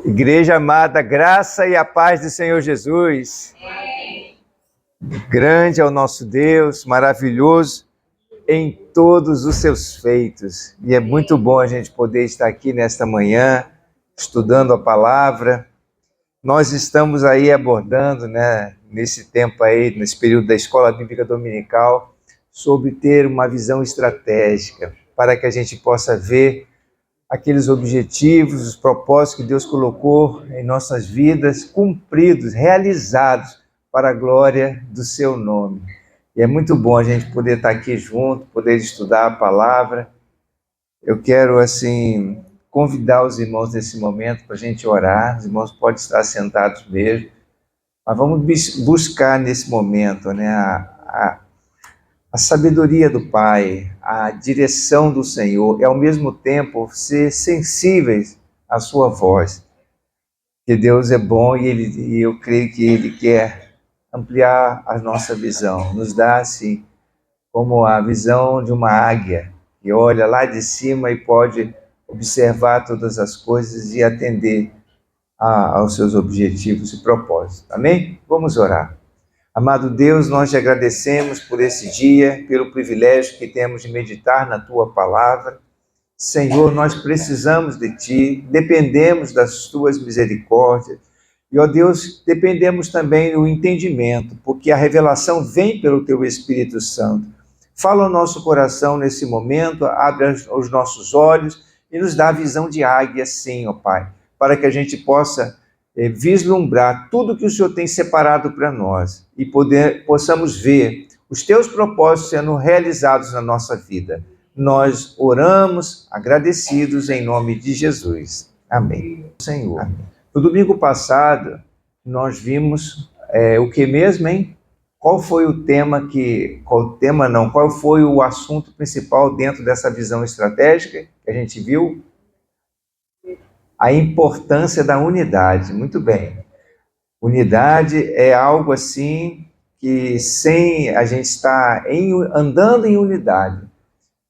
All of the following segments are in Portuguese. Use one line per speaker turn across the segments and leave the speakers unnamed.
Igreja amada, graça e a paz do Senhor Jesus. Grande é o nosso Deus, maravilhoso em todos os seus feitos. E é muito bom a gente poder estar aqui nesta manhã, estudando a palavra. Nós estamos aí abordando, nesse tempo aí, nesse período da Escola Bíblica Dominical, sobre ter uma visão estratégica, para que a gente possa ver aqueles objetivos, os propósitos que Deus colocou em nossas vidas, cumpridos, realizados para a glória do seu nome. E é muito bom a gente poder estar aqui junto, poder estudar a palavra. Eu quero, convidar os irmãos nesse momento para a gente orar. Os irmãos podem estar sentados mesmo, mas vamos buscar nesse momento, a sabedoria do Pai, a direção do Senhor, e ao mesmo tempo ser sensíveis à sua voz. Que Deus é bom e eu creio que Ele quer ampliar a nossa visão, nos dá assim, como a visão de uma águia, que olha lá de cima e pode observar todas as coisas e atender aos seus objetivos e propósitos. Amém? Vamos orar. Amado Deus, nós te agradecemos por esse dia, pelo privilégio que temos de meditar na Tua Palavra. Senhor, nós precisamos de Ti, dependemos das Tuas misericórdias. E, ó Deus, dependemos também do entendimento, porque a revelação vem pelo Teu Espírito Santo. Fala ao nosso coração nesse momento, abre os nossos olhos e nos dá a visão de águia, sim, ó Pai, para que a gente possa vislumbrar tudo que o Senhor tem separado para nós e possamos ver os teus propósitos sendo realizados na nossa vida. Nós oramos agradecidos em nome de Jesus. Amém. Senhor. Amém. No domingo passado, nós vimos o que mesmo, hein? Qual foi o tema qual foi o assunto principal dentro dessa visão estratégica que a gente viu? A importância da unidade. Muito bem. Unidade é algo assim que sem a gente estar andando em unidade,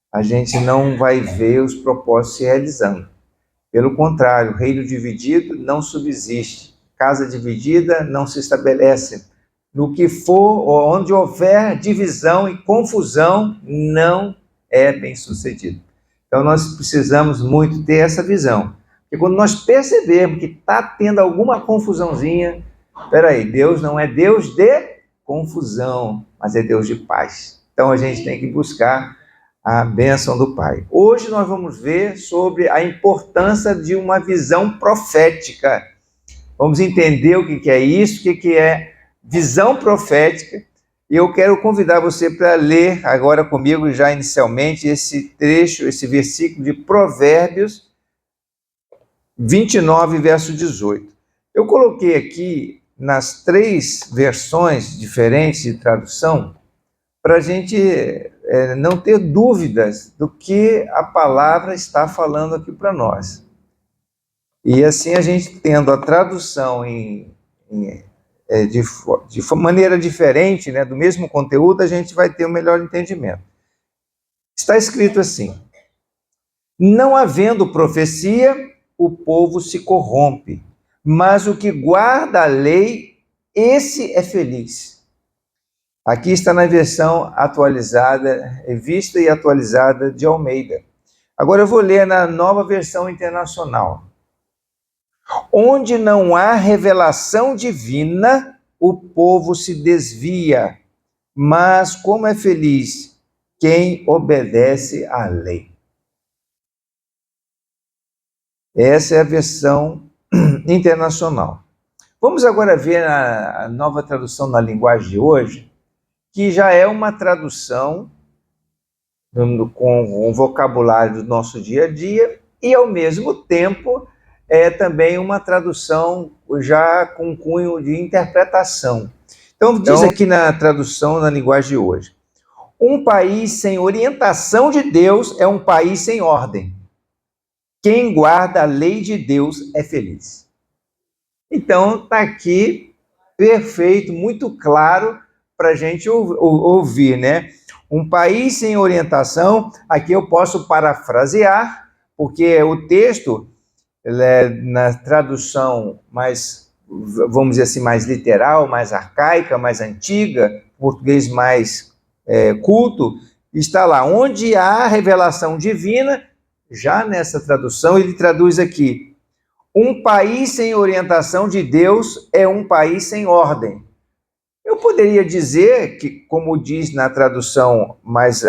a gente não vai ver os propósitos se realizando. Pelo contrário, reino dividido não subsiste. Casa dividida não se estabelece. No que for, onde houver divisão e confusão, não é bem sucedido. Então nós precisamos muito ter essa visão. Porque quando nós percebermos que está tendo alguma confusãozinha, peraí, Deus não é Deus de confusão, mas é Deus de paz. Então a gente tem que buscar a bênção do Pai. Hoje nós vamos ver sobre a importância de uma visão profética. Vamos entender o que é isso, o que é visão profética. E eu quero convidar você para ler agora comigo, já inicialmente, esse trecho, esse versículo de Provérbios 29, verso 18. Eu coloquei aqui nas 3 versões diferentes de tradução para a gente não ter dúvidas do que a palavra está falando aqui para nós. E assim a gente tendo a tradução de maneira diferente, do mesmo conteúdo, a gente vai ter um melhor entendimento. Está escrito assim: não havendo profecia, o povo se corrompe, mas o que guarda a lei, esse é feliz. Aqui está na versão atualizada, revista e atualizada de Almeida. Agora eu vou ler na nova versão internacional. Onde não há revelação divina, o povo se desvia, mas como é feliz quem obedece à lei. Essa é a versão internacional. Vamos agora ver a nova tradução na linguagem de hoje, que já é uma tradução com o vocabulário do nosso dia a dia e, ao mesmo tempo, é também uma tradução já com cunho de interpretação. Então, diz aqui na tradução na linguagem de hoje: um país sem orientação de Deus é um país sem ordem. Quem guarda a lei de Deus é feliz. Então, está aqui perfeito, muito claro para a gente ouvir, Um país sem orientação, aqui eu posso parafrasear, porque o texto ela é na tradução mais, vamos dizer assim, mais literal, mais arcaica, mais antiga, português mais culto, está lá, onde há revelação divina. Já nessa tradução, ele traduz aqui: um país sem orientação de Deus é um país sem ordem. Eu poderia dizer que, como diz na tradução mais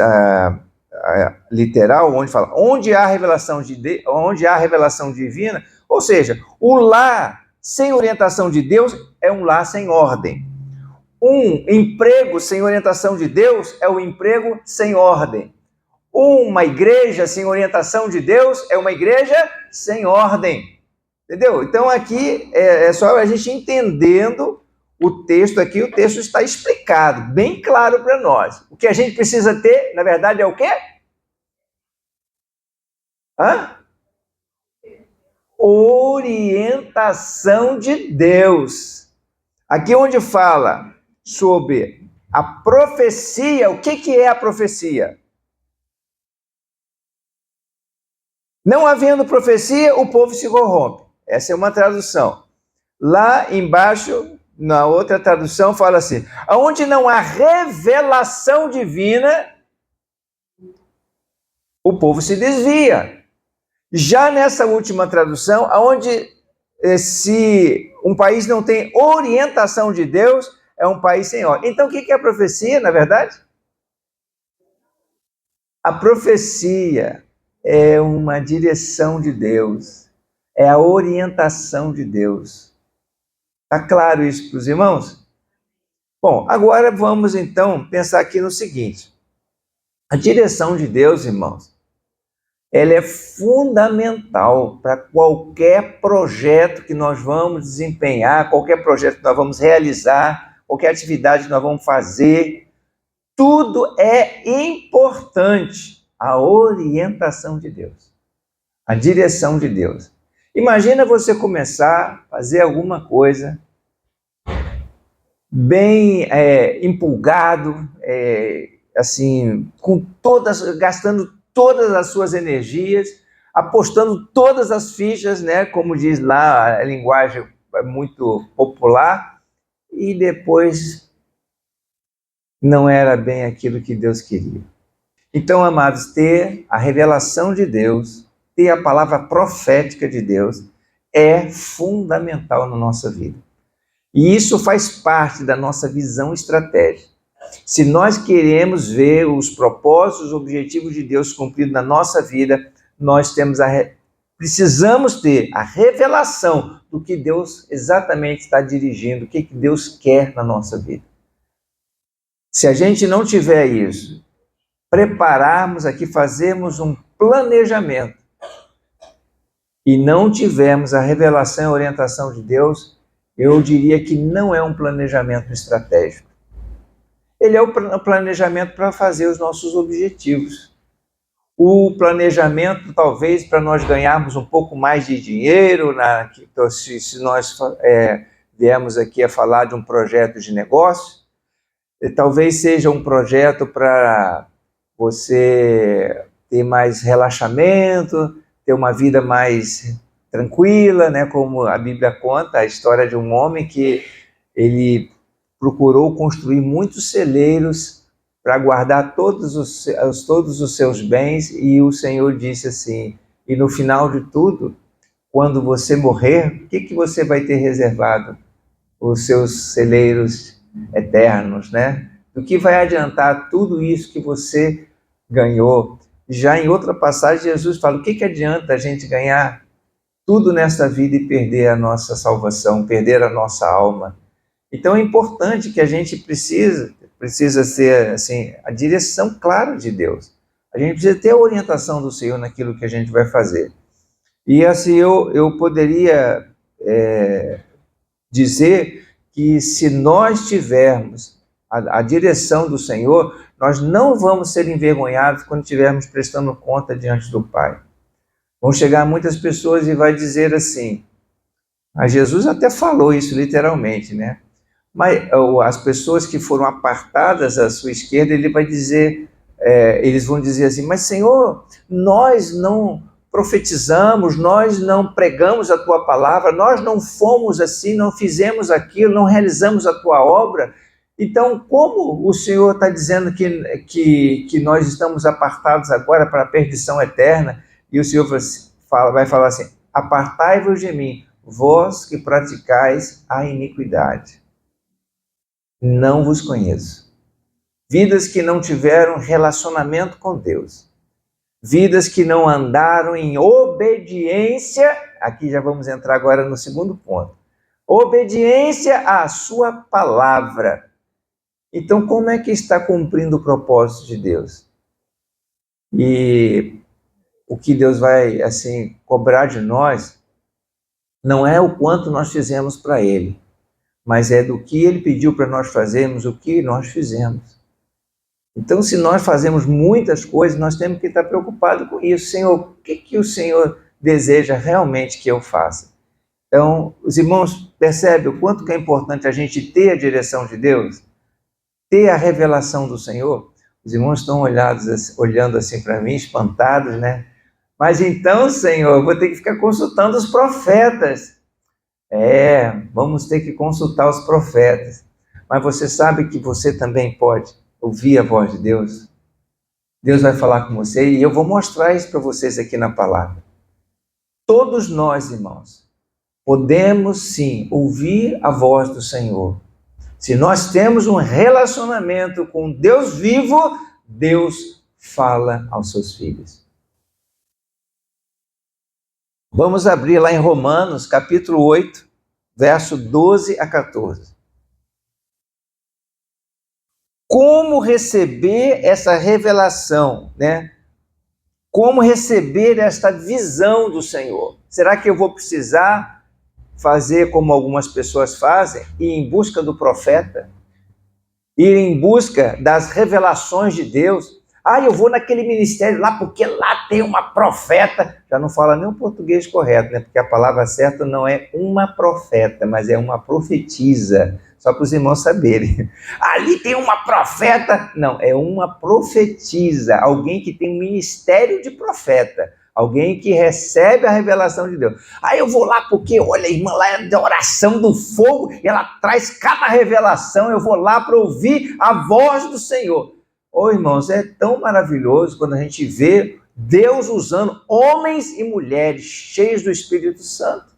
literal, onde fala, onde há revelação onde há revelação divina, ou seja, o lar sem orientação de Deus é um lar sem ordem. Um emprego sem orientação de Deus é um emprego sem ordem. Uma igreja sem orientação de Deus é uma igreja sem ordem. Entendeu? Então aqui é só a gente entendendo o texto aqui, o texto está explicado, bem claro para nós. O que a gente precisa ter, na verdade, é o quê? Orientação de Deus. Aqui onde fala sobre a profecia, o que é a profecia? Não havendo profecia, o povo se corrompe. Essa é uma tradução. Lá embaixo, na outra tradução, fala assim: onde não há revelação divina, o povo se desvia. Já nessa última tradução, onde se um país não tem orientação de Deus, é um país sem ordem. Então, o que é a profecia, na verdade? A profecia é uma direção de Deus, é a orientação de Deus. Está claro isso para os irmãos? Bom, agora vamos então pensar aqui no seguinte: a direção de Deus, irmãos, ela é fundamental para qualquer projeto que nós vamos desempenhar, qualquer projeto que nós vamos realizar, qualquer atividade que nós vamos fazer. Tudo é importante. A orientação de Deus, a direção de Deus. Imagina você começar a fazer alguma coisa bem empolgado, assim, gastando todas as suas energias, apostando todas as fichas, né, como diz lá a linguagem muito popular, e depois não era bem aquilo que Deus queria. Então, amados, ter a revelação de Deus, ter a palavra profética de Deus é fundamental na nossa vida. E isso faz parte da nossa visão estratégica. Se nós queremos ver os propósitos, os objetivos de Deus cumpridos na nossa vida, nós precisamos ter a revelação do que Deus exatamente está dirigindo, o que Deus quer na nossa vida. Se a gente não tiver isso, prepararmos aqui, fazermos um planejamento e não tivermos a revelação e a orientação de Deus, eu diria que não é um planejamento estratégico. Ele é o planejamento para fazer os nossos objetivos. O planejamento, talvez, para nós ganharmos um pouco mais de dinheiro, se nós viemos aqui a falar de um projeto de negócio, talvez seja um projeto para você ter mais relaxamento, ter uma vida mais tranquila, né? Como a Bíblia conta, a história de um homem que ele procurou construir muitos celeiros para guardar todos os seus bens, e o Senhor disse assim: e no final de tudo, quando você morrer, o que você vai ter reservado? Os seus celeiros eternos, né? Do que vai adiantar tudo isso que você ganhou? Já em outra passagem, Jesus fala: o que adianta a gente ganhar tudo nessa vida e perder a nossa salvação, perder a nossa alma? Então é importante que a gente precisa ser assim, a direção clara de Deus. A gente precisa ter a orientação do Senhor naquilo que a gente vai fazer. E assim eu poderia dizer que se nós tivermos a direção do Senhor, nós não vamos ser envergonhados quando estivermos prestando conta diante do Pai. Vão chegar muitas pessoas e vai dizer assim, Jesus até falou isso literalmente, né? Mas as pessoas que foram apartadas à sua esquerda, ele vai dizer, eles vão dizer assim: mas Senhor, nós não profetizamos, nós não pregamos a tua palavra, nós não fomos assim, não fizemos aquilo, não realizamos a tua obra. Então, como o Senhor está dizendo que nós estamos apartados agora para a perdição eterna? E o Senhor vai falar assim: apartai-vos de mim, vós que praticais a iniquidade. Não vos conheço. Vidas que não tiveram relacionamento com Deus. Vidas que não andaram em obediência. Aqui já vamos entrar agora no segundo ponto. Obediência à sua palavra. Então, como é que está cumprindo o propósito de Deus? E o que Deus vai, assim, cobrar de nós não é o quanto nós fizemos para Ele, mas é do que Ele pediu para nós fazermos, o que nós fizemos. Então, se nós fazemos muitas coisas, nós temos que estar preocupados com isso. Senhor, o que o Senhor deseja realmente que eu faça? Então, os irmãos percebem o quanto que é importante a gente ter a direção de Deus? Ter a revelação do Senhor? Os irmãos estão olhando assim para mim, espantados, né? Mas então, Senhor, eu vou ter que ficar consultando os profetas. Vamos ter que consultar os profetas. Mas você sabe que você também pode ouvir a voz de Deus? Deus vai falar com você e eu vou mostrar isso para vocês aqui na palavra. Todos nós, irmãos, podemos sim ouvir a voz do Senhor. Se nós temos um relacionamento com Deus vivo, Deus fala aos seus filhos. Vamos abrir lá em Romanos, capítulo 8, verso 12 a 14. Como receber essa revelação, né? Como receber esta visão do Senhor? Será que eu vou precisar fazer como algumas pessoas fazem, ir em busca do profeta, ir em busca das revelações de Deus? Eu vou naquele ministério lá porque lá tem uma profeta. Já não fala nem o português correto, né? Porque a palavra certa não é uma profeta, mas é uma profetisa. Só para os irmãos saberem. Ali tem uma profeta. Não, é uma profetisa. Alguém que tem um ministério de profeta. Alguém que recebe a revelação de Deus. Eu vou lá porque, olha, a irmã lá é da oração do fogo, ela traz cada revelação, eu vou lá para ouvir a voz do Senhor. Irmãos, é tão maravilhoso quando a gente vê Deus usando homens e mulheres cheios do Espírito Santo.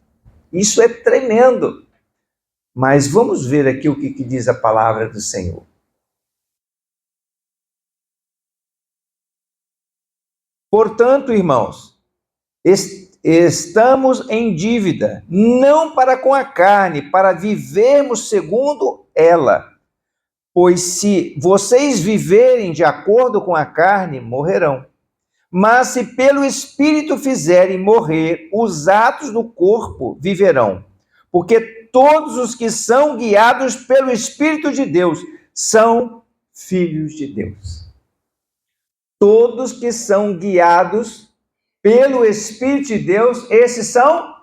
Isso é tremendo. Mas vamos ver aqui o que diz a palavra do Senhor. Portanto, irmãos, estamos em dívida, não para com a carne, para vivermos segundo ela. Pois se vocês viverem de acordo com a carne, morrerão. Mas se pelo Espírito fizerem morrer os atos do corpo, viverão. Porque todos os que são guiados pelo Espírito de Deus são filhos de Deus. Todos que são guiados pelo Espírito de Deus, esses são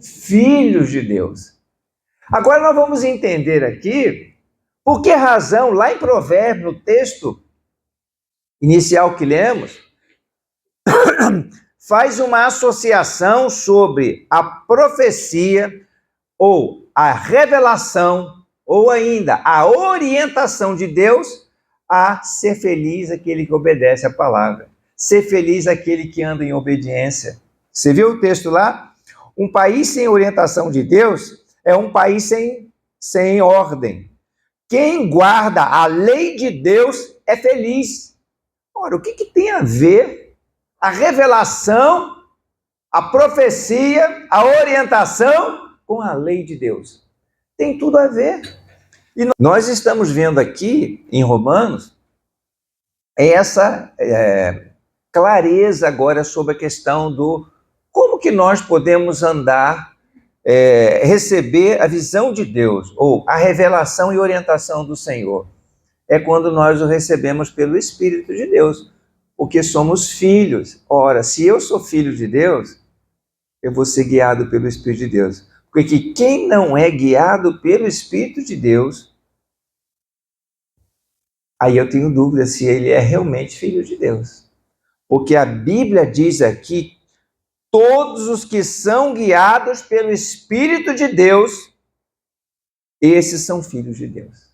filhos de Deus. Agora nós vamos entender aqui por que razão, lá em Provérbios, no texto inicial que lemos, faz uma associação sobre a profecia, ou a revelação, ou ainda a orientação de Deus a ser feliz aquele que obedece a palavra, ser feliz aquele que anda em obediência. Você viu o texto lá? Um país sem orientação de Deus é um país sem ordem. Quem guarda a lei de Deus é feliz. Ora, o que tem a ver a revelação, a profecia, a orientação com a lei de Deus? Tem tudo a ver. E nós estamos vendo aqui em Romanos essa clareza agora sobre a questão do como que nós podemos andar, receber a visão de Deus, ou a revelação e orientação do Senhor. É quando nós o recebemos pelo Espírito de Deus, porque somos filhos. Ora, se eu sou filho de Deus, eu vou ser guiado pelo Espírito de Deus. Porque quem não é guiado pelo Espírito de Deus, aí eu tenho dúvida se ele é realmente filho de Deus. Porque a Bíblia diz aqui todos os que são guiados pelo Espírito de Deus, esses são filhos de Deus.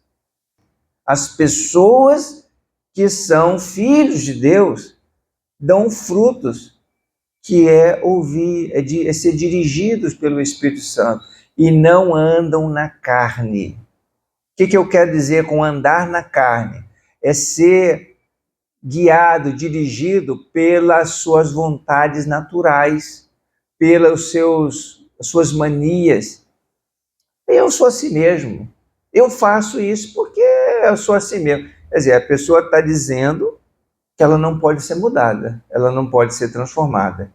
As pessoas que são filhos de Deus dão frutos, que é ser dirigidos pelo Espírito Santo e não andam na carne. O que eu quero dizer com andar na carne? É ser guiado, dirigido pelas suas vontades naturais, pelas suas manias. Eu sou assim mesmo. Eu faço isso porque eu sou assim mesmo. Quer dizer, a pessoa está dizendo que ela não pode ser mudada, ela não pode ser transformada.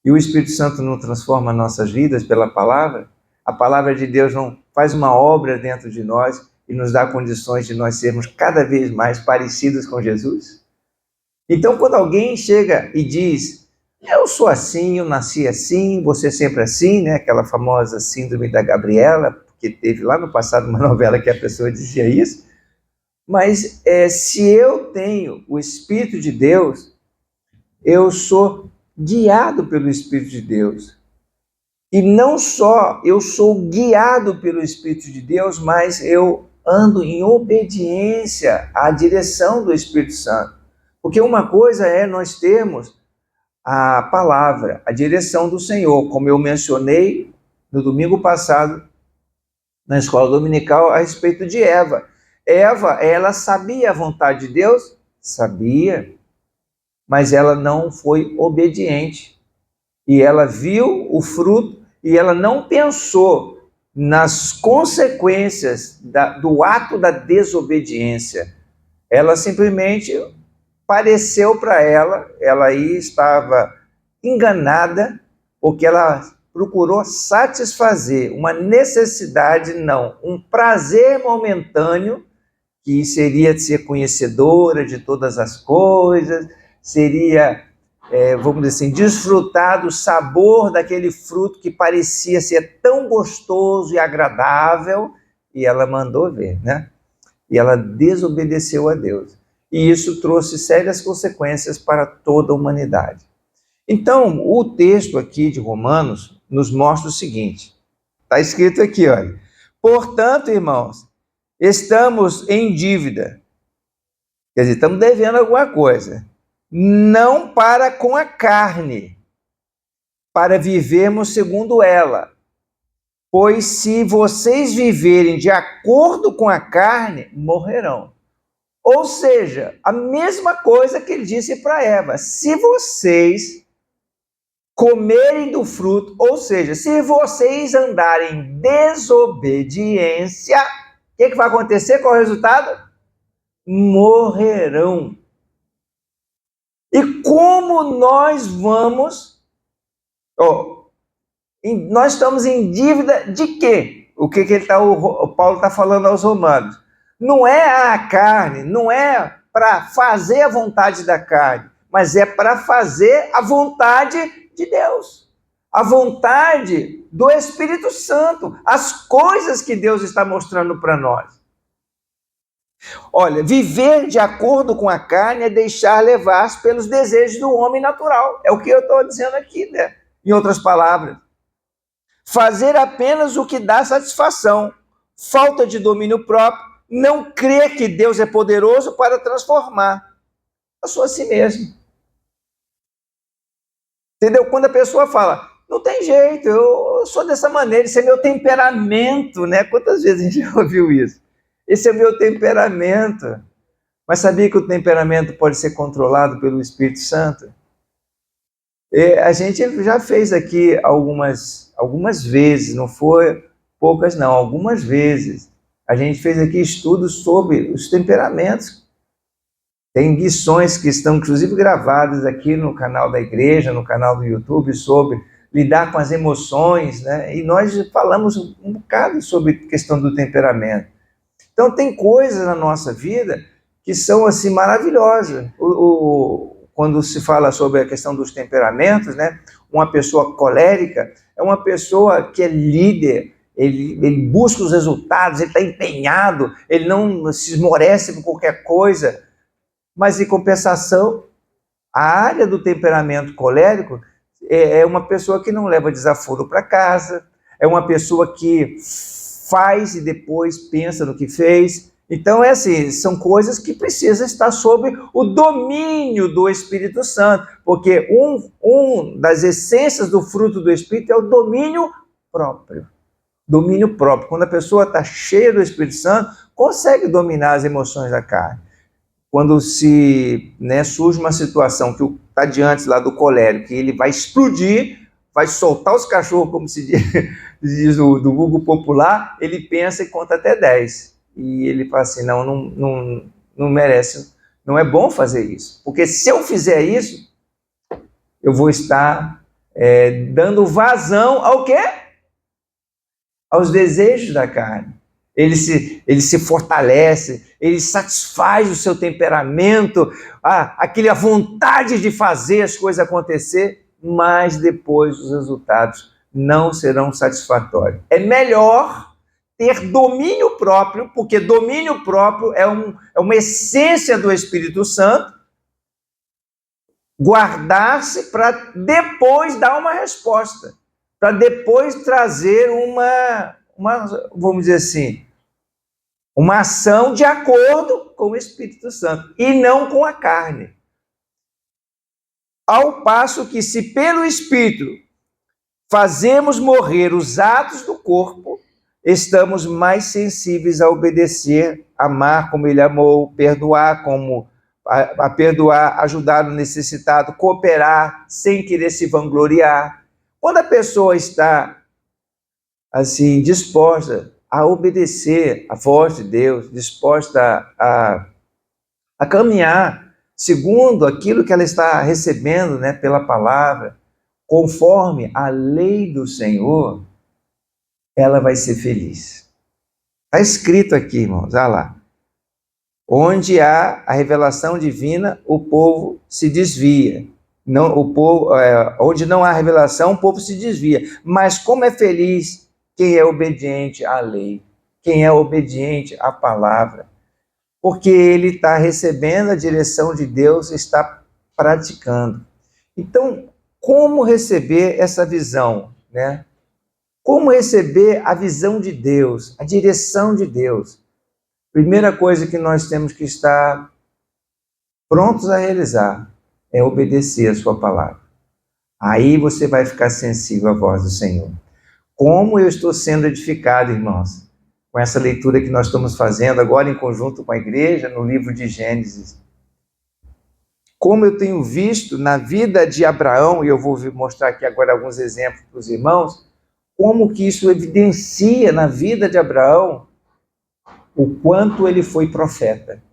E o Espírito Santo não transforma nossas vidas pela palavra? A palavra de Deus não faz uma obra dentro de nós e nos dá condições de nós sermos cada vez mais parecidos com Jesus? Então, quando alguém chega e diz, eu sou assim, eu nasci assim, você sempre assim, né? Aquela famosa síndrome da Gabriela, porque teve lá no passado uma novela que a pessoa dizia isso, mas se eu tenho o Espírito de Deus, eu sou guiado pelo Espírito de Deus. E não só eu sou guiado pelo Espírito de Deus, mas eu ando em obediência à direção do Espírito Santo. Porque uma coisa é nós termos a palavra, a direção do Senhor, como eu mencionei no domingo passado, na escola dominical, a respeito de Eva. Eva, ela sabia a vontade de Deus? Sabia, mas ela não foi obediente. E ela viu o fruto e ela não pensou nas consequências do ato da desobediência. Ela simplesmente pareceu para ela aí estava enganada, porque ela procurou satisfazer uma necessidade, não, um prazer momentâneo, que seria de ser conhecedora de todas as coisas, seria, vamos dizer assim, desfrutar do sabor daquele fruto que parecia ser tão gostoso e agradável, e ela mandou ver, né? E ela desobedeceu a Deus. E isso trouxe sérias consequências para toda a humanidade. Então, o texto aqui de Romanos nos mostra o seguinte, está escrito aqui, olha, portanto, irmãos, estamos em dívida, quer dizer, estamos devendo alguma coisa, não para com a carne, para vivermos segundo ela. Pois se vocês viverem de acordo com a carne, morrerão. Ou seja, a mesma coisa que ele disse para Eva, se vocês comerem do fruto, ou seja, se vocês andarem em desobediência, o que vai acontecer? Qual é o resultado? Morrerão. E como nós vamos... nós estamos em dívida de quê? O Paulo está falando aos romanos. Não é a carne, não é para fazer a vontade da carne, mas é para fazer a vontade de Deus. A vontade do Espírito Santo, as coisas que Deus está mostrando para nós. Olha, viver de acordo com a carne é deixar levar pelos desejos do homem natural. É o que eu estou dizendo aqui, né? Em outras palavras. Fazer apenas o que dá satisfação, falta de domínio próprio, não crer que Deus é poderoso para transformar. Eu sou assim mesmo. Entendeu? Quando a pessoa fala, não tem jeito, eu sou dessa maneira, esse é meu temperamento, né? Quantas vezes a gente já ouviu isso? Esse é o meu temperamento. Mas sabia que o temperamento pode ser controlado pelo Espírito Santo? A gente já fez aqui algumas vezes, não foi poucas não, algumas vezes. A gente fez aqui estudos sobre os temperamentos. Tem lições que estão inclusive gravadas aqui no canal da igreja, no canal do YouTube, sobre lidar com as emoções, né? E nós falamos um bocado sobre a questão do temperamento. Então tem coisas na nossa vida que são assim maravilhosas. Quando se fala sobre a questão dos temperamentos, né? Uma pessoa colérica é uma pessoa que é líder, ele busca os resultados, ele está empenhado, ele não se esmorece por qualquer coisa. Mas, em compensação, a área do temperamento colérico, é uma pessoa que não leva desaforo para casa, é uma pessoa que faz e depois pensa no que fez. Então, é assim, são coisas que precisam estar sob o domínio do Espírito Santo, porque um das essências do fruto do Espírito é o domínio próprio. Domínio próprio. Quando a pessoa está cheia do Espírito Santo, consegue dominar as emoções da carne. Quando surge uma situação que está diante lá do colérico, que ele vai explodir, vai soltar os cachorros, como se diz do vulgo popular, ele pensa e conta até 10. E ele fala assim, não merece, não é bom fazer isso. Porque se eu fizer isso, eu vou estar dando vazão ao quê? Aos desejos da carne. Ele se fortalece, ele satisfaz o seu temperamento, aquela vontade de fazer as coisas acontecer, mas depois os resultados não serão satisfatórios. É melhor ter domínio próprio, porque domínio próprio é uma essência do Espírito Santo, guardar-se para depois dar uma resposta, para depois trazer vamos dizer assim, uma ação de acordo com o Espírito Santo e não com a carne. Ao passo que, se pelo Espírito fazemos morrer os atos do corpo, estamos mais sensíveis a obedecer, amar como ele amou, perdoar como a perdoar, ajudar o necessitado, cooperar sem querer se vangloriar. Quando a pessoa está assim disposta a obedecer a voz de Deus, disposta a caminhar segundo aquilo que ela está recebendo, pela palavra, conforme a lei do Senhor, ela vai ser feliz. Está escrito aqui, irmãos, olha lá. Onde há a revelação divina, o povo se desvia. Onde não há revelação, o povo se desvia. Mas como é feliz quem é obediente à lei, quem é obediente à palavra, porque ele está recebendo a direção de Deus e está praticando. Então, como receber essa visão, Como receber a visão de Deus, a direção de Deus? Primeira coisa que nós temos que estar prontos a realizar é obedecer a sua palavra. Aí você vai ficar sensível à voz do Senhor. Como eu estou sendo edificado, irmãos, com essa leitura que nós estamos fazendo agora em conjunto com a igreja, no livro de Gênesis. Como eu tenho visto na vida de Abraão, e eu vou mostrar aqui agora alguns exemplos para os irmãos, como que isso evidencia na vida de Abraão o quanto ele foi profeta.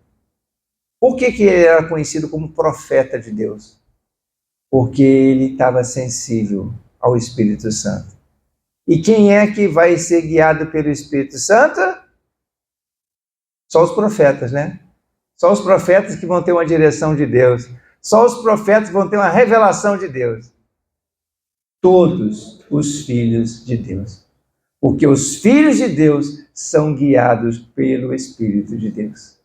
Por que ele era conhecido como profeta de Deus? Porque ele estava sensível ao Espírito Santo. E quem é que vai ser guiado pelo Espírito Santo? Só os profetas, Só os profetas que vão ter uma direção de Deus. Só os profetas vão ter uma revelação de Deus. Todos os filhos de Deus. Porque os filhos de Deus são guiados pelo Espírito de Deus.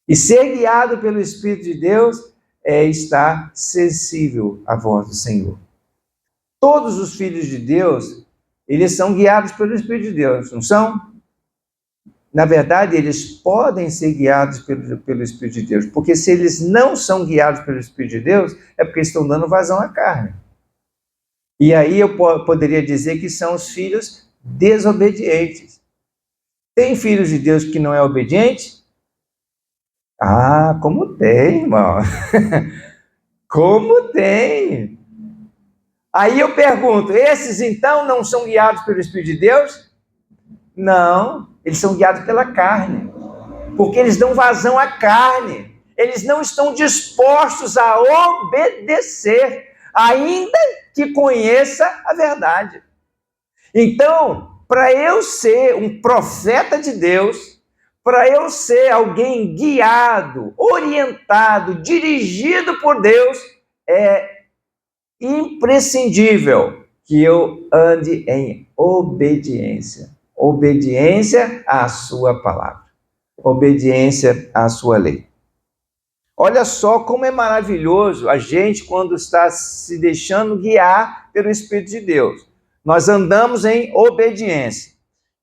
E ser guiado pelo Espírito de Deus é estar sensível à voz do Senhor. Todos os filhos de Deus, eles são guiados pelo Espírito de Deus, não são? Na verdade, eles podem ser guiados pelo Espírito de Deus, porque se eles não são guiados pelo Espírito de Deus, é porque estão dando vazão à carne. E aí eu poderia dizer que são os filhos desobedientes. Tem filhos de Deus que não é obediente? Como tem, irmão. Como tem. Aí eu pergunto, esses então não são guiados pelo Espírito de Deus? Não, eles são guiados pela carne, porque eles dão vazão à carne, eles não estão dispostos a obedecer, ainda que conheça a verdade. Então, para eu ser um profeta de Deus, para eu ser alguém guiado, orientado, dirigido por Deus, é imprescindível que eu ande em obediência. Obediência à sua palavra. Obediência à sua lei. Olha só como é maravilhoso a gente quando está se deixando guiar pelo Espírito de Deus. Nós andamos em obediência.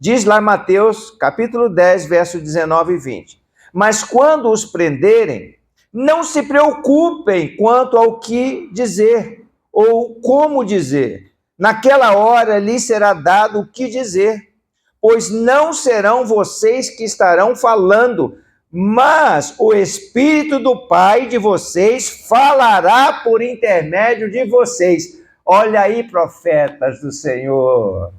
Diz lá Mateus, capítulo 10, verso 19 e 20. Mas quando os prenderem, não se preocupem quanto ao que dizer ou como dizer. Naquela hora lhes será dado o que dizer, pois não serão vocês que estarão falando, mas o Espírito do Pai de vocês falará por intermédio de vocês. Olha aí, profetas do Senhor.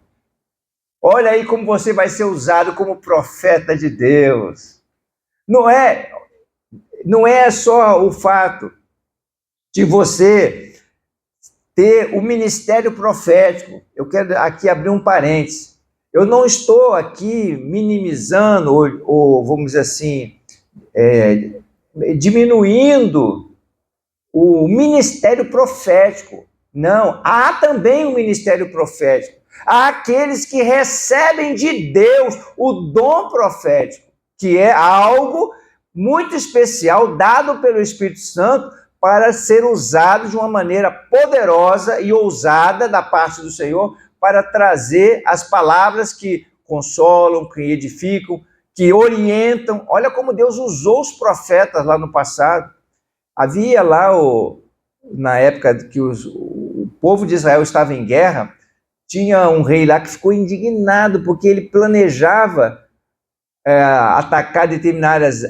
Olha aí como você vai ser usado como profeta de Deus. Não é só o fato de você ter o ministério profético. Eu quero aqui abrir um parênteses. Eu não estou aqui minimizando ou vamos dizer assim, diminuindo o ministério profético. Não, há também o ministério profético. Há aqueles que recebem de Deus o dom profético, que é algo muito especial, dado pelo Espírito Santo, para ser usado de uma maneira poderosa e ousada da parte do Senhor, para trazer as palavras que consolam, que edificam, que orientam. Olha como Deus usou os profetas lá no passado. Havia lá, na época que o povo de Israel estava em guerra, tinha um rei lá que ficou indignado, porque ele planejava atacar determinadas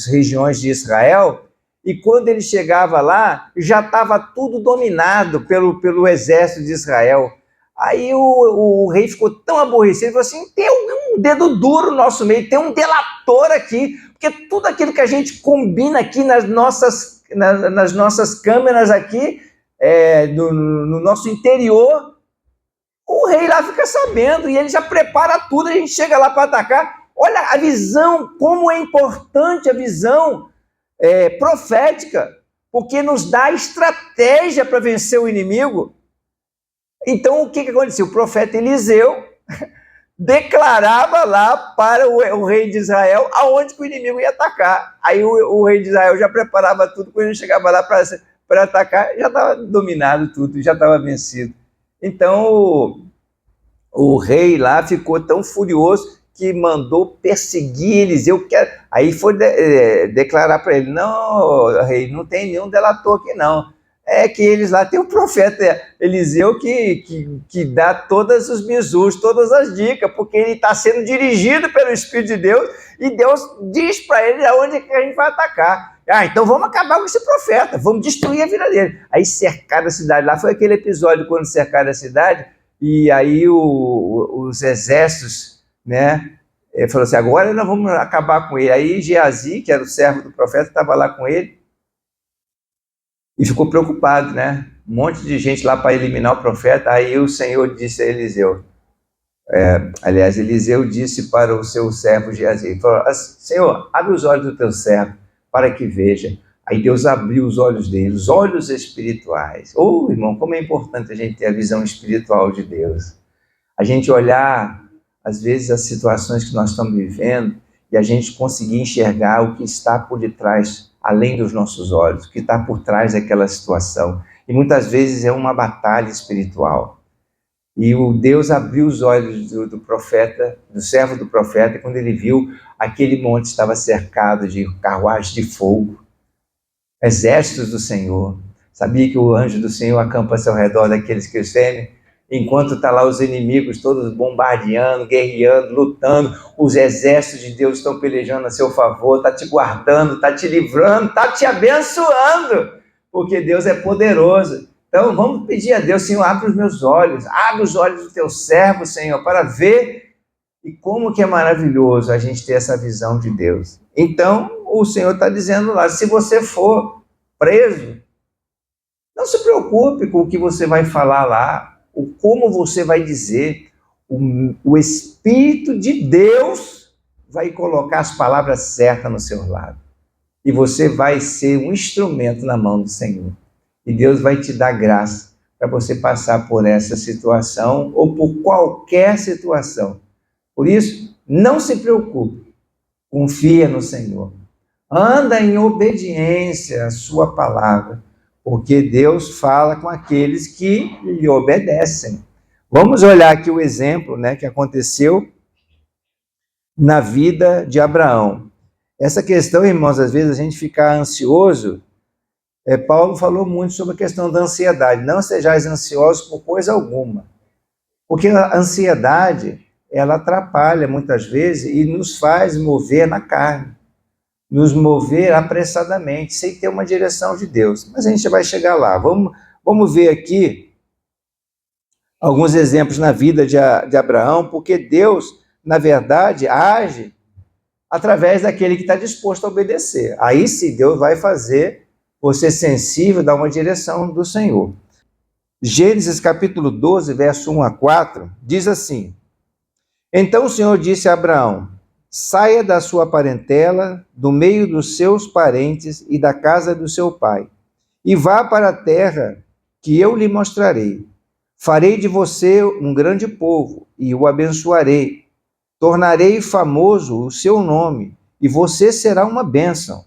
regiões de Israel, e quando ele chegava lá, já estava tudo dominado pelo exército de Israel. Aí o rei ficou tão aborrecido, falou assim, tem um dedo duro no nosso meio, tem um delator aqui, porque tudo aquilo que a gente combina aqui nas nossas câmeras aqui, no nosso interior, o rei lá fica sabendo, e ele já prepara tudo, a gente chega lá para atacar. Olha a visão, como é importante a visão profética, porque nos dá estratégia para vencer o inimigo. Então, o que aconteceu? O profeta Eliseu declarava lá para o rei de Israel aonde que o inimigo ia atacar. Aí o rei de Israel já preparava tudo, quando ele chegava lá para atacar, já estava dominado tudo, já estava vencido. Então, o rei lá ficou tão furioso que mandou perseguir Eliseu. Aí foi declarar para ele, não, rei, não tem nenhum delator aqui não. É que eles lá tem o profeta Eliseu que dá todos os bizus, todas as dicas, porque ele está sendo dirigido pelo Espírito de Deus, e Deus diz para ele aonde que a gente vai atacar. Então vamos acabar com esse profeta, vamos destruir a vida dele. Aí cercaram a cidade, lá foi aquele episódio quando cercaram a cidade, e aí os exércitos, né, falou assim, agora nós vamos acabar com ele. Aí Geazi, que era o servo do profeta, estava lá com ele, e ficou preocupado, né? Um monte de gente lá para eliminar o profeta. Aí o Senhor disse a Eliseu, Eliseu disse para o seu servo Geazi, falou, Senhor, abre os olhos do teu servo para que veja. Aí Deus abriu os olhos dele, os olhos espirituais. Irmão, como é importante a gente ter a visão espiritual de Deus. A gente olhar, às vezes, as situações que nós estamos vivendo e a gente conseguir enxergar o que está por detrás, além dos nossos olhos, o que está por trás daquela situação. E muitas vezes é uma batalha espiritual. E o Deus abriu os olhos do profeta, do servo do profeta, quando ele viu aquele monte estava cercado de carruagens de fogo, exércitos do Senhor. Sabia que o anjo do Senhor acampa-se ao redor daqueles que os temem? Enquanto está lá os inimigos todos bombardeando, guerreando, lutando, os exércitos de Deus estão pelejando a seu favor, está te guardando, está te livrando, está te abençoando, porque Deus é poderoso. Então vamos pedir a Deus, Senhor, abre os meus olhos, abre os olhos do teu servo, Senhor, para ver, e como que é maravilhoso a gente ter essa visão de Deus. Então o Senhor está dizendo lá, se você for preso, não se preocupe com o que você vai falar lá, como você vai dizer. O Espírito de Deus vai colocar as palavras certas no seu lado. E você vai ser um instrumento na mão do Senhor. E Deus vai te dar graça para você passar por essa situação ou por qualquer situação. Por isso, não se preocupe. Confia no Senhor. anda em obediência à sua palavra, porque Deus fala com aqueles que lhe obedecem. Vamos olhar aqui o exemplo, né, que aconteceu na vida de Abraão. Essa questão, irmãos, às vezes a gente fica ansioso. Paulo falou muito sobre a questão da ansiedade. Não sejais ansiosos por coisa alguma, porque a ansiedade, ela atrapalha muitas vezes e nos faz mover na carne, nos mover apressadamente, sem ter uma direção de Deus. Mas a gente vai chegar lá. Vamos ver aqui alguns exemplos na vida de Abraão, porque Deus, na verdade, age através daquele que está disposto a obedecer. Aí sim, Deus vai fazer você sensível, dar uma direção do Senhor. Gênesis capítulo 12, verso 1 a 4, diz assim: Então o Senhor disse a Abraão: saia da sua parentela, do meio dos seus parentes e da casa do seu pai, e vá para a terra que eu lhe mostrarei. Farei de você um grande povo e o abençoarei. Tornarei famoso o seu nome e você será uma bênção.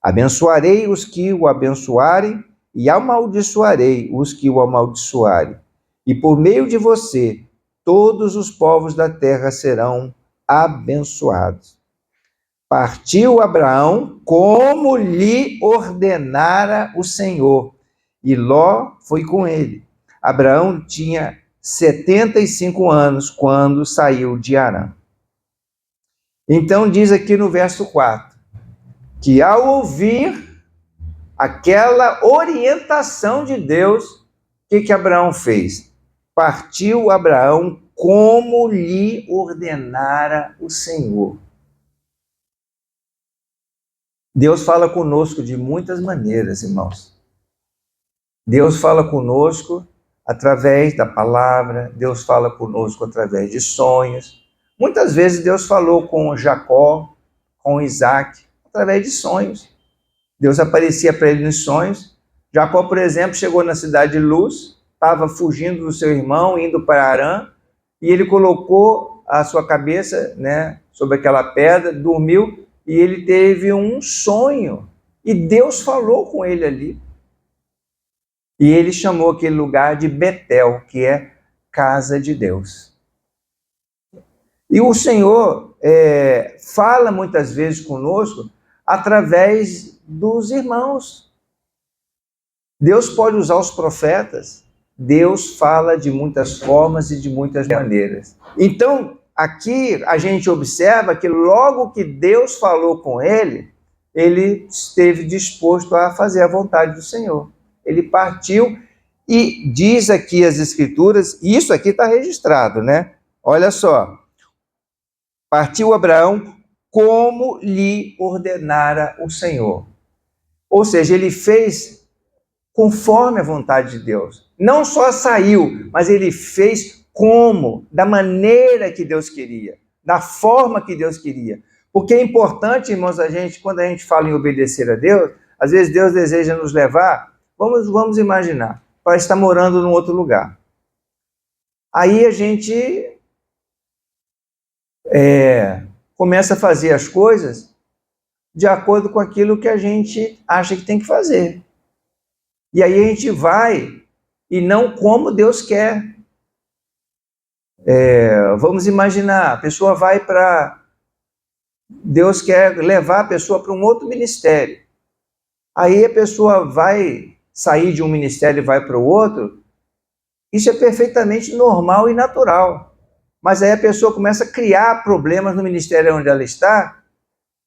Abençoarei os que o abençoarem e amaldiçoarei os que o amaldiçoarem. E por meio de você, todos os povos da terra serão abençoados. Partiu Abraão como lhe ordenara o Senhor, e Ló foi com ele. Abraão tinha 75 anos quando saiu de Harã. Então diz aqui no verso 4, que ao ouvir aquela orientação de Deus, o que Abraão fez? Partiu Abraão como lhe ordenara o Senhor. Deus fala conosco de muitas maneiras, irmãos. Deus fala conosco através da palavra, Deus fala conosco através de sonhos. Muitas vezes Deus falou com Jacó, com Isaac, através de sonhos. Deus aparecia para ele nos sonhos. Jacó, por exemplo, chegou na cidade de Luz, estava fugindo do seu irmão, indo para Harã, e ele colocou a sua cabeça, né, sobre aquela pedra, dormiu, e ele teve um sonho. E Deus falou com ele ali. E ele chamou aquele lugar de Betel, que é casa de Deus. E o Senhor fala muitas vezes conosco através dos irmãos. Deus pode usar os profetas. Deus fala de muitas formas e de muitas maneiras. Então, aqui a gente observa que logo que Deus falou com ele, ele esteve disposto a fazer a vontade do Senhor. Ele partiu e diz aqui as Escrituras, e isso aqui está registrado, né? Olha só. Partiu Abraão como lhe ordenara o Senhor. Ou seja, ele fez conforme a vontade de Deus. Não só saiu, mas ele fez como, da maneira que Deus queria, da forma que Deus queria. Porque é importante, irmãos, quando a gente fala em obedecer a Deus, às vezes Deus deseja nos levar, vamos imaginar, para estar morando num outro lugar. Aí a gente começa a fazer as coisas de acordo com aquilo que a gente acha que tem que fazer. E aí a gente vai e não como Deus quer. Vamos imaginar, a pessoa vai para... Deus quer levar a pessoa para um outro ministério. Aí a pessoa vai sair de um ministério e vai para o outro. Isso é perfeitamente normal e natural. Mas aí a pessoa começa a criar problemas no ministério onde ela está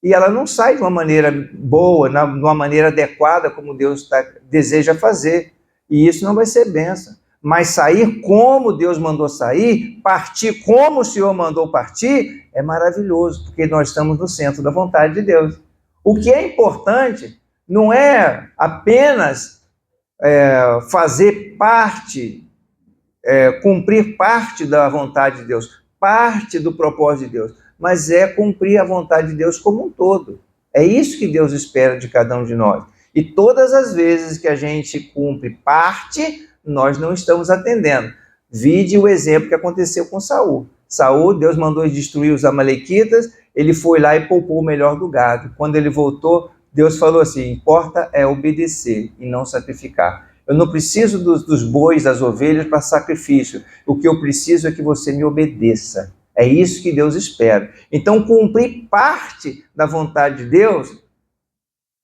e ela não sai de uma maneira boa, de uma maneira adequada como Deus deseja fazer. E isso não vai ser bênção. Mas sair como Deus mandou sair, partir como o Senhor mandou partir, é maravilhoso, porque nós estamos no centro da vontade de Deus. O que é importante não é apenas fazer parte, cumprir parte da vontade de Deus, parte do propósito de Deus, mas é cumprir a vontade de Deus como um todo. É isso que Deus espera de cada um de nós. E todas as vezes que a gente cumpre parte, nós não estamos atendendo. Vide o exemplo que aconteceu com Saul. Saul, Deus mandou destruir os amalequitas, ele foi lá e poupou o melhor do gado. Quando ele voltou, Deus falou assim: importa é obedecer e não sacrificar. Eu não preciso dos bois, das ovelhas para sacrifício. O que eu preciso é que você me obedeça. É isso que Deus espera. Então, cumprir parte da vontade de Deus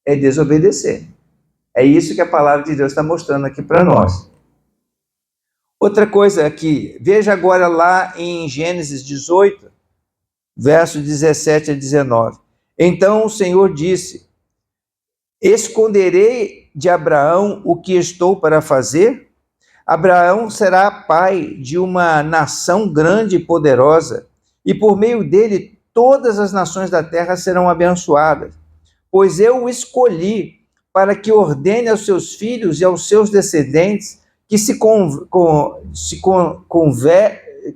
é desobedecer. É isso que a palavra de Deus está mostrando aqui para nós. Outra coisa aqui, veja agora lá em Gênesis 18, versos 17 a 19. Então o Senhor disse: esconderei de Abraão o que estou para fazer? Abraão será pai de uma nação grande e poderosa, e por meio dele todas as nações da terra serão abençoadas. Pois eu o escolhi para que ordene aos seus filhos e aos seus descendentes que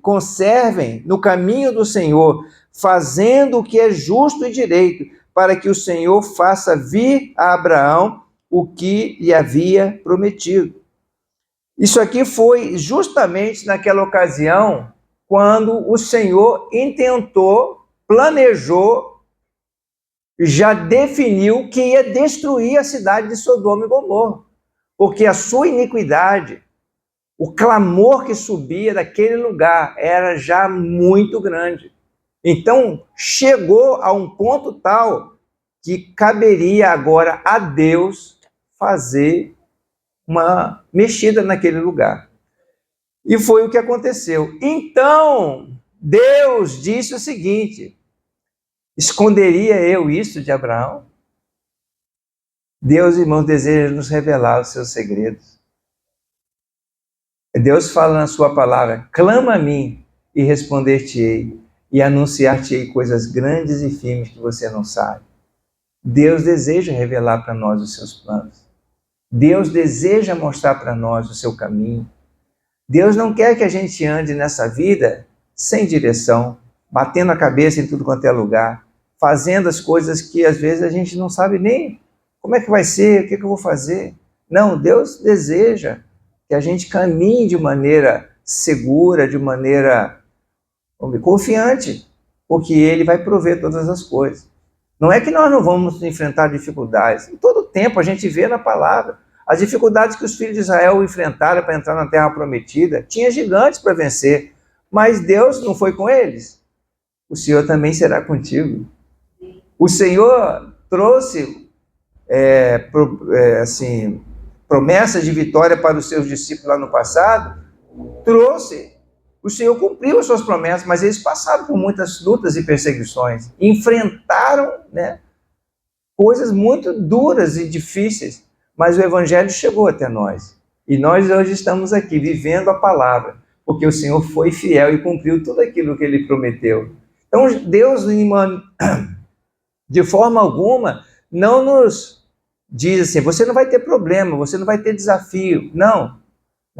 conservem no caminho do Senhor, fazendo o que é justo e direito, para que o Senhor faça vir a Abraão o que lhe havia prometido. Isso aqui foi justamente naquela ocasião quando o Senhor intentou, planejou, já definiu que ia destruir a cidade de Sodoma e Gomorra, porque a sua iniquidade, o clamor que subia daquele lugar era já muito grande. Então, chegou a um ponto tal que caberia agora a Deus fazer uma mexida naquele lugar. E foi o que aconteceu. Então, Deus disse o seguinte: esconderia eu isso de Abraão? Deus, irmãos, deseja nos revelar os seus segredos. Deus fala na sua palavra: clama a mim e responder-te-ei, e anunciar-te-ei coisas grandes e firmes que você não sabe. Deus deseja revelar para nós os seus planos. Deus deseja mostrar para nós o seu caminho. Deus não quer que a gente ande nessa vida sem direção, batendo a cabeça em tudo quanto é lugar, fazendo as coisas que às vezes a gente não sabe nem como é que vai ser, o que eu vou fazer. Não, Deus deseja que a gente caminhe de maneira segura, de maneira confiante, porque Ele vai prover todas as coisas. Não é que nós não vamos enfrentar dificuldades. Em todo tempo a gente vê na palavra as dificuldades que os filhos de Israel enfrentaram para entrar na terra prometida. Tinha gigantes para vencer, mas Deus não foi com eles. O Senhor também será contigo. O Senhor trouxe promessas de vitória para os seus discípulos lá no passado. Trouxe. O Senhor cumpriu as suas promessas, mas eles passaram por muitas lutas e perseguições. Enfrentaram, coisas muito duras e difíceis, mas o Evangelho chegou até nós. E nós hoje estamos aqui, vivendo a palavra, porque o Senhor foi fiel e cumpriu tudo aquilo que Ele prometeu. Então, Deus, de forma alguma, não nos diz assim: você não vai ter problema, você não vai ter desafio. Não.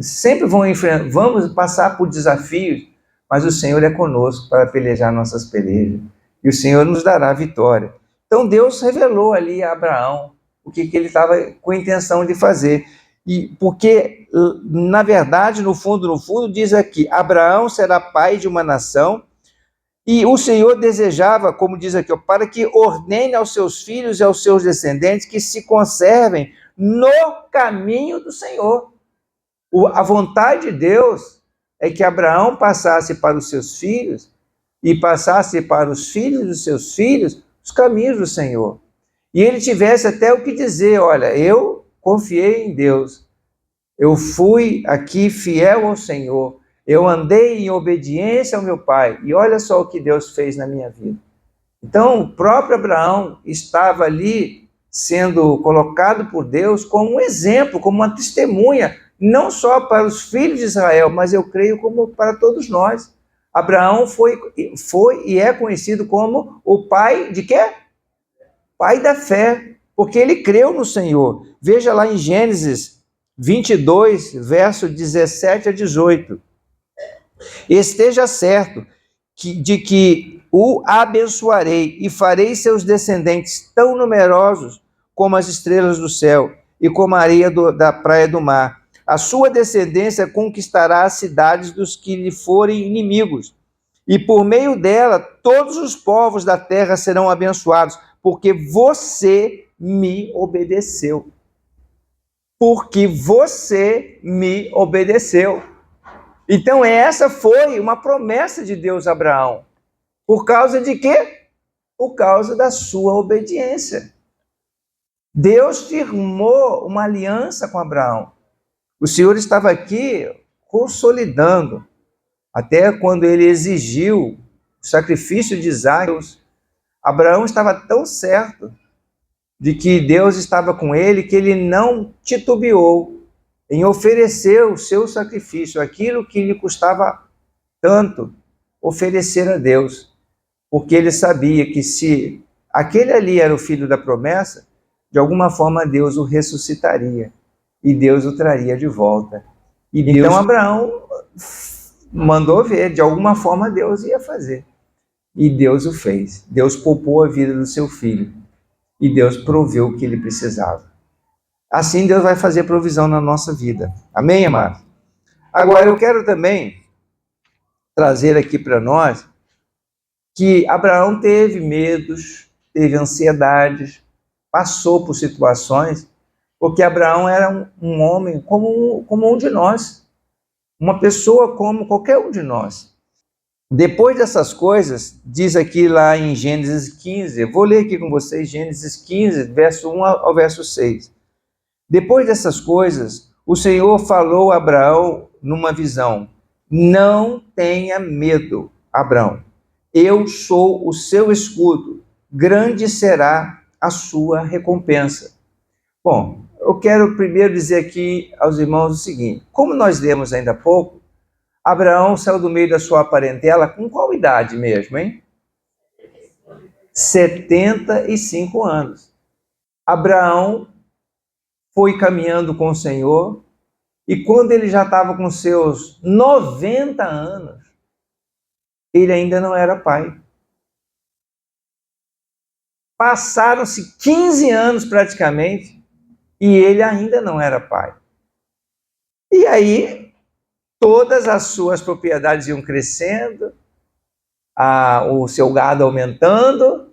Sempre vamos passar por desafios, mas o Senhor é conosco para pelejar nossas pelejas. E o Senhor nos dará a vitória. Então Deus revelou ali a Abraão o que ele estava com a intenção de fazer. E porque, na verdade, no fundo, diz aqui: Abraão será pai de uma nação, e o Senhor desejava, como diz aqui, para que ordene aos seus filhos e aos seus descendentes que se conservem no caminho do Senhor. A vontade de Deus é que Abraão passasse para os seus filhos e passasse para os filhos dos seus filhos os caminhos do Senhor. E ele tivesse até o que dizer: olha, eu confiei em Deus, eu fui aqui fiel ao Senhor, eu andei em obediência ao meu pai, e olha só o que Deus fez na minha vida. Então, o próprio Abraão estava ali sendo colocado por Deus como um exemplo, como uma testemunha, não só para os filhos de Israel, mas eu creio como para todos nós. Abraão foi e é conhecido como o pai de quê? Pai da fé, porque ele creu no Senhor. Veja lá em Gênesis 22, verso 17 a 18. Esteja certo de que o abençoarei e farei seus descendentes tão numerosos como as estrelas do céu e como a areia da praia do mar. A sua descendência conquistará as cidades dos que lhe forem inimigos, e por meio dela todos os povos da terra serão abençoados, porque você me obedeceu. Porque você me obedeceu. Então essa foi uma promessa de Deus a Abraão. Por causa de quê? Por causa da sua obediência. Deus firmou uma aliança com Abraão. O Senhor estava aqui consolidando, até quando ele exigiu o sacrifício de Isaque. Abraão estava tão certo de que Deus estava com ele, que ele não titubeou em oferecer o seu sacrifício, aquilo que lhe custava tanto oferecer a Deus, porque ele sabia que se aquele ali era o filho da promessa, de alguma forma Deus o ressuscitaria e Deus o traria de volta. E Deus... Então Abraão mandou ver, de alguma forma Deus ia fazer. E Deus o fez. Deus poupou a vida do seu filho. E Deus proveu o que ele precisava. Assim Deus vai fazer provisão na nossa vida. Amém, amados? Agora eu quero também trazer aqui para nós que Abraão teve medos, teve ansiedades, passou por situações, porque Abraão era um homem como um de nós, uma pessoa como qualquer um de nós. Depois dessas coisas, diz aqui lá em Gênesis 15, eu vou ler aqui com vocês, Gênesis 15, verso 1 ao verso 6. Depois dessas coisas, o Senhor falou a Abraão numa visão: não tenha medo, Abraão, eu sou o seu escudo, grande será a sua recompensa. Bom, eu quero primeiro dizer aqui aos irmãos o seguinte: como nós lemos ainda há pouco, Abraão saiu do meio da sua parentela com qual idade mesmo, hein? 75 anos. Abraão foi caminhando com o Senhor, e quando ele já estava com seus 90 anos, ele ainda não era pai. Passaram-se 15 anos praticamente, e ele ainda não era pai. E aí, todas as suas propriedades iam crescendo, o seu gado aumentando,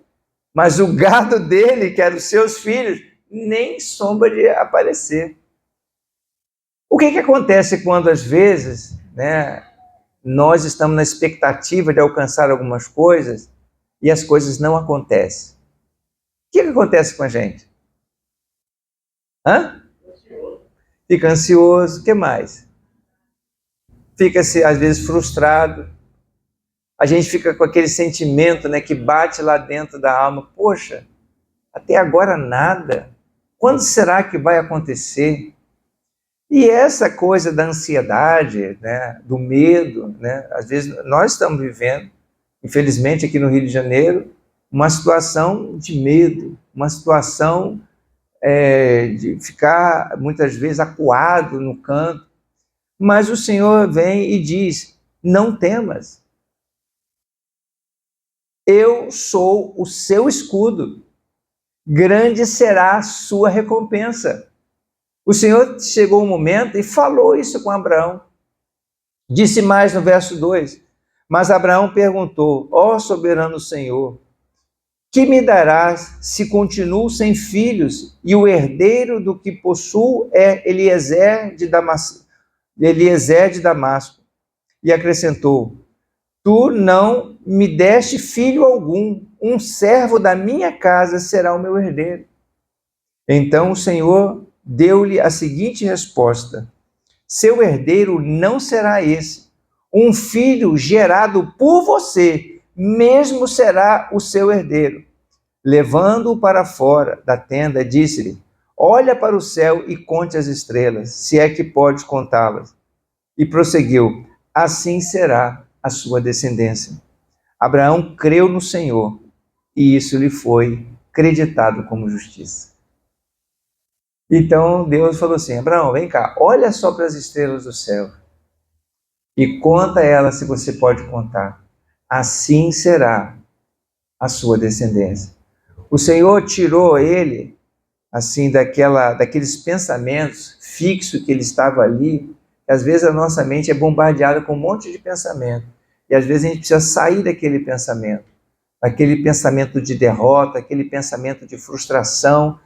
mas o gado dele, que eram os seus filhos, nem sombra de aparecer. O que acontece quando, às vezes, nós estamos na expectativa de alcançar algumas coisas e as coisas não acontecem? O que acontece com a gente? Fica ansioso, o que mais? Fica-se, às vezes, frustrado. A gente fica com aquele sentimento que bate lá dentro da alma: poxa, até agora nada. Quando será que vai acontecer? E essa coisa da ansiedade, do medo, às vezes nós estamos vivendo, infelizmente aqui no Rio de Janeiro, uma situação de medo, uma situação de ficar muitas vezes acuado no canto. Mas o Senhor vem e diz: não temas. Eu sou o seu escudo. Grande será a sua recompensa. O Senhor chegou um momento e falou isso com Abraão. Disse mais no verso 2: mas Abraão perguntou: ó soberano Senhor, que me darás se continuo sem filhos e o herdeiro do que possuo é Eliezer de Damasco? E acrescentou: tu não me deste filho algum, um servo da minha casa será o meu herdeiro. Então o Senhor deu-lhe a seguinte resposta: seu herdeiro não será esse, um filho gerado por você mesmo será o seu herdeiro. Levando-o para fora da tenda, disse-lhe: olha para o céu e conte as estrelas, se é que podes contá-las. E prosseguiu: assim será a sua descendência. Abraão creu no Senhor, e isso lhe foi creditado como justiça. Então Deus falou assim: Abraão, vem cá, olha só para as estrelas do céu e conta elas se você pode contar. Assim será a sua descendência. O Senhor tirou ele assim daqueles pensamentos fixos que ele estava ali. Às vezes a nossa mente é bombardeada com um monte de pensamento, e às vezes a gente precisa sair daquele pensamento de derrota, aquele pensamento de frustração,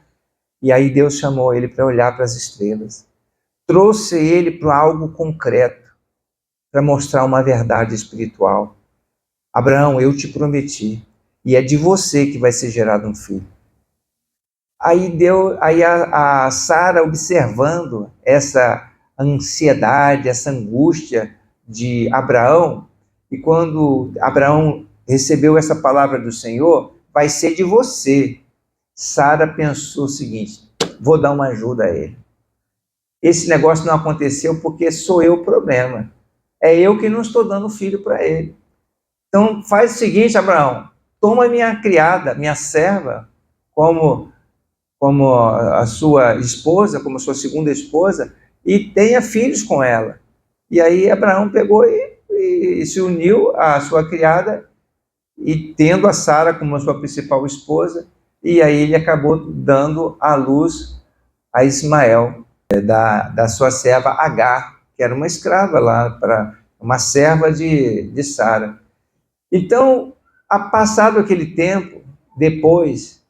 E aí Deus chamou ele para olhar para as estrelas. Trouxe ele para algo concreto, para mostrar uma verdade espiritual. Abraão, eu te prometi, e é de você que vai ser gerado um filho. Aí a Sara, observando essa ansiedade, essa angústia de Abraão, e quando Abraão recebeu essa palavra do Senhor, vai ser de você. Sara pensou o seguinte: vou dar uma ajuda a ele. Esse negócio não aconteceu porque sou eu o problema. É eu que não estou dando filho para ele. Então faz o seguinte, Abraão, toma minha criada, minha serva, como a sua esposa, como a sua segunda esposa, e tenha filhos com ela. E aí Abraão pegou e se uniu à sua criada, e tendo a Sara como a sua principal esposa, e aí ele acabou dando à luz a Ismael, da sua serva Agar, que era uma escrava lá, uma serva de Sara. Então, passado aquele tempo, depois,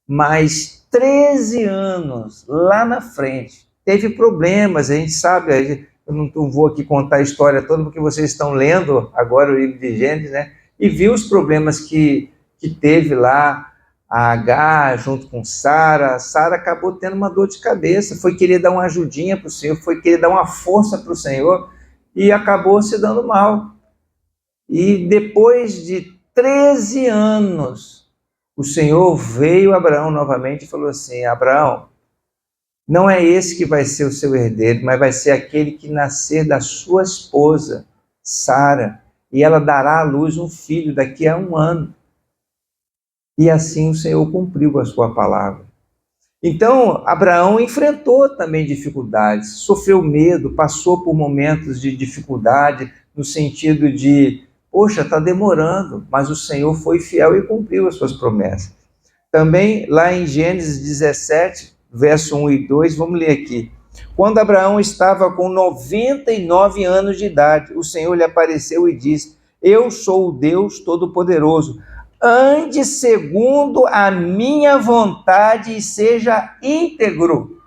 mais 13 anos lá na frente, teve problemas, a gente sabe, eu não vou aqui contar a história toda, porque vocês estão lendo agora o livro de Gênesis, né? E viu os problemas que teve lá a Agar junto com Sara. Sara acabou tendo uma dor de cabeça, foi querer dar uma ajudinha para o Senhor, foi querer dar uma força para o Senhor, e acabou se dando mal. E depois de 13 anos, o Senhor veio a Abraão novamente e falou assim: Abraão, não é esse que vai ser o seu herdeiro, mas vai ser aquele que nascer da sua esposa, Sara, e ela dará à luz um filho daqui a 1 ano. E assim o Senhor cumpriu a sua palavra. Então, Abraão enfrentou também dificuldades, sofreu medo, passou por momentos de dificuldade, no sentido de, poxa, está demorando, mas o Senhor foi fiel e cumpriu as suas promessas. Também, lá em Gênesis 17, verso 1 e 2, vamos ler aqui. Quando Abraão estava com 99 anos de idade, o Senhor lhe apareceu e disse: eu sou o Deus Todo-Poderoso. Ande segundo a minha vontade e seja íntegro.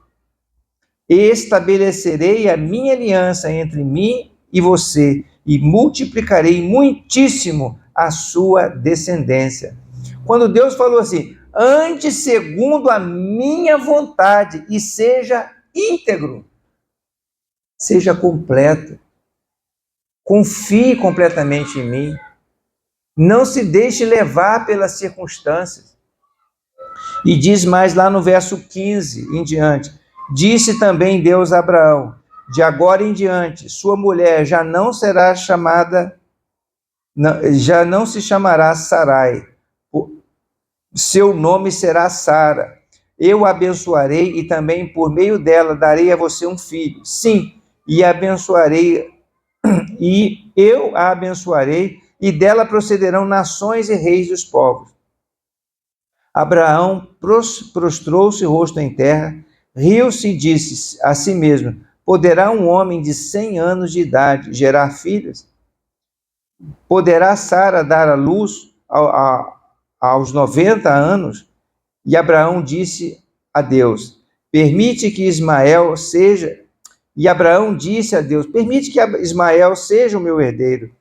Estabelecerei a minha aliança entre mim e você e multiplicarei muitíssimo a sua descendência. Quando Deus falou assim: ande segundo a minha vontade e seja íntegro, seja completo, confie completamente em mim, não se deixe levar pelas circunstâncias. E diz mais lá no verso 15 em diante: disse também Deus a Abraão: de agora em diante, sua mulher já não será chamada, já não se chamará Sarai, seu nome será Sara. Eu a abençoarei e também por meio dela darei a você um filho. Sim, e eu a abençoarei, e dela procederão nações e reis dos povos. Abraão prostrou-se rosto em terra, riu-se e disse a si mesmo: poderá um homem de 100 anos de idade gerar filhos? Poderá Sara dar à luz aos 90 anos? E Abraão disse a Deus: permite que Ismael seja... E Abraão disse a Deus: permite que Ismael seja o meu herdeiro.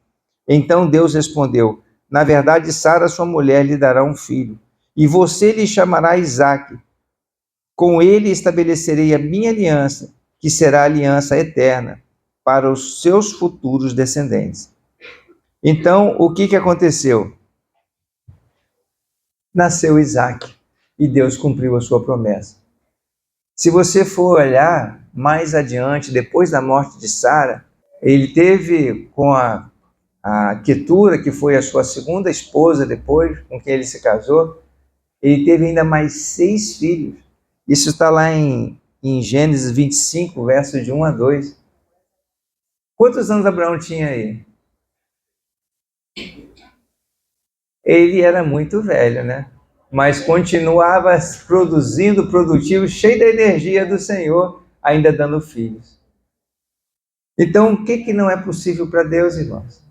Então Deus respondeu: na verdade, Sara, sua mulher, lhe dará um filho, e você lhe chamará Isaque. Com ele estabelecerei a minha aliança, que será a aliança eterna para os seus futuros descendentes. Então, o que aconteceu? Nasceu Isaque, e Deus cumpriu a sua promessa. Se você for olhar mais adiante, depois da morte de Sara, ele teve com a Quetura, que foi a sua segunda esposa depois, com quem ele se casou, ele teve ainda mais 6 filhos. Isso está lá em Gênesis 25, versos de 1 a 2. Quantos anos Abraão tinha aí? Ele era muito velho, né? Mas continuava produzindo, produtivo, cheio da energia do Senhor, ainda dando filhos. Então, o que não é possível para Deus, irmãos?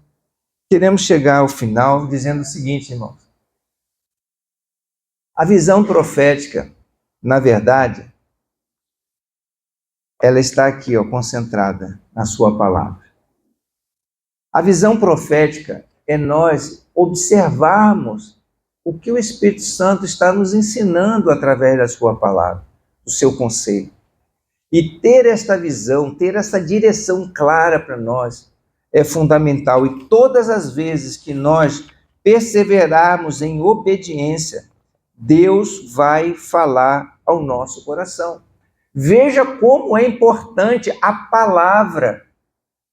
Queremos chegar ao final dizendo o seguinte, irmãos. A visão profética, na verdade, ela está aqui, ó, concentrada na sua palavra. A visão profética é nós observarmos o que o Espírito Santo está nos ensinando através da sua palavra, do seu conselho. E ter esta visão, ter essa direção clara para nós é fundamental. E todas as vezes que nós perseverarmos em obediência, Deus vai falar ao nosso coração. Veja como é importante a palavra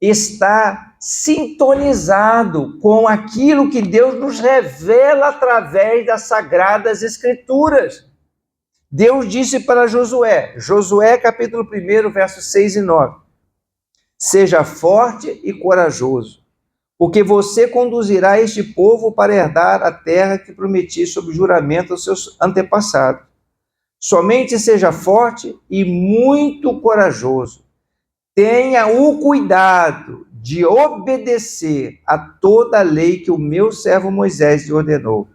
estar sintonizado com aquilo que Deus nos revela através das Sagradas Escrituras. Deus disse para Josué capítulo 1, versos 6 e 9, seja forte e corajoso, porque você conduzirá este povo para herdar a terra que prometi sob juramento aos seus antepassados. Somente seja forte e muito corajoso. Tenha o cuidado de obedecer a toda a lei que o meu servo Moisés lhe ordenou.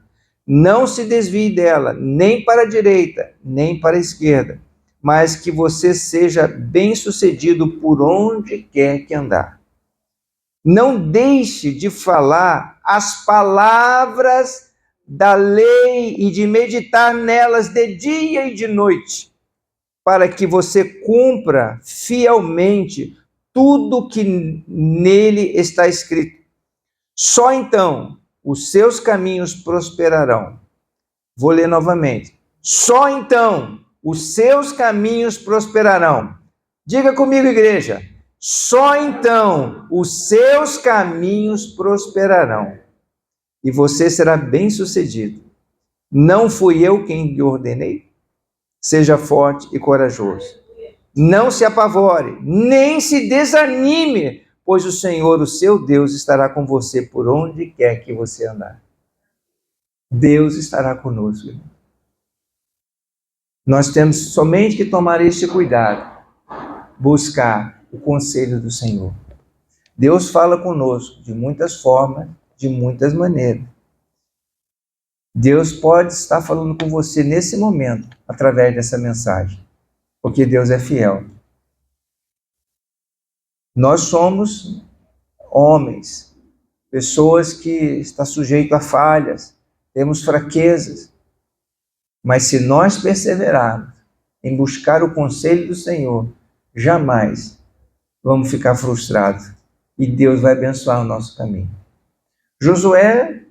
Não se desvie dela, nem para a direita, nem para a esquerda, mas que você seja bem-sucedido por onde quer que andar. Não deixe de falar as palavras da lei e de meditar nelas de dia e de noite, para que você cumpra fielmente tudo que nele está escrito. Só então os seus caminhos prosperarão. Vou ler novamente. Só então os seus caminhos prosperarão. Diga comigo, igreja. Só então os seus caminhos prosperarão e você será bem-sucedido. Não fui eu quem lhe ordenei? Seja forte e corajoso. Não se apavore, nem se desanime, pois o Senhor, o seu Deus, estará com você por onde quer que você andar. Deus estará conosco, irmão. Nós temos somente que tomar este cuidado, buscar o conselho do Senhor. Deus fala conosco de muitas formas, de muitas maneiras. Deus pode estar falando com você nesse momento, através dessa mensagem, porque Deus é fiel. Nós somos homens, pessoas que estão sujeitos a falhas, temos fraquezas, mas se nós perseverarmos em buscar o conselho do Senhor, jamais vamos ficar frustrados e Deus vai abençoar o nosso caminho. Josué,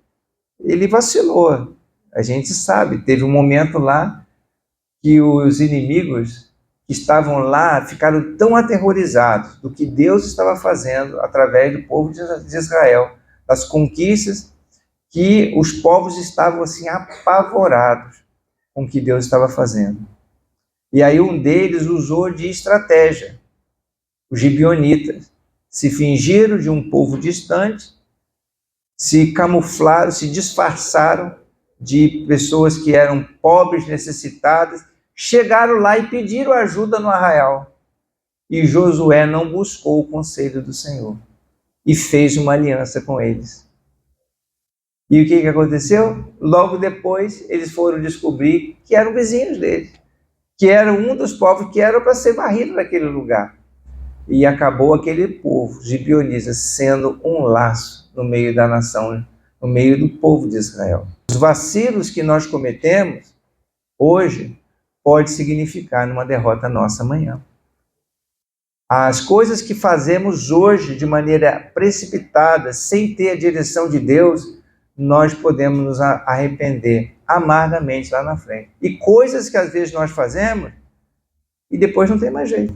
ele vacilou, a gente sabe, teve um momento lá que os inimigos que estavam lá ficaram tão aterrorizados do que Deus estava fazendo através do povo de Israel, das conquistas, que os povos estavam assim apavorados com o que Deus estava fazendo. E aí um deles usou de estratégia. Os gibeonitas se fingiram de um povo distante, se camuflaram, se disfarçaram de pessoas que eram pobres, necessitadas, chegaram lá e pediram ajuda no arraial. E Josué não buscou o conselho do Senhor e fez uma aliança com eles. E o que aconteceu? Logo depois, eles foram descobrir que eram vizinhos deles, que eram um dos povos que eram para ser varrido daquele lugar. E acabou aquele povo, gibeonitas, sendo um laço no meio da nação, no meio do povo de Israel. Os vacilos que nós cometemos hoje pode significar numa derrota nossa amanhã. As coisas que fazemos hoje de maneira precipitada, sem ter a direção de Deus, nós podemos nos arrepender amargamente lá na frente. E coisas que às vezes nós fazemos e depois não tem mais jeito.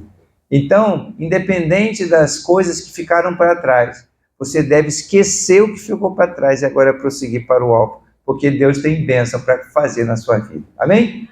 Então, independente das coisas que ficaram para trás, você deve esquecer o que ficou para trás e agora prosseguir para o alto, porque Deus tem bênção para fazer na sua vida. Amém?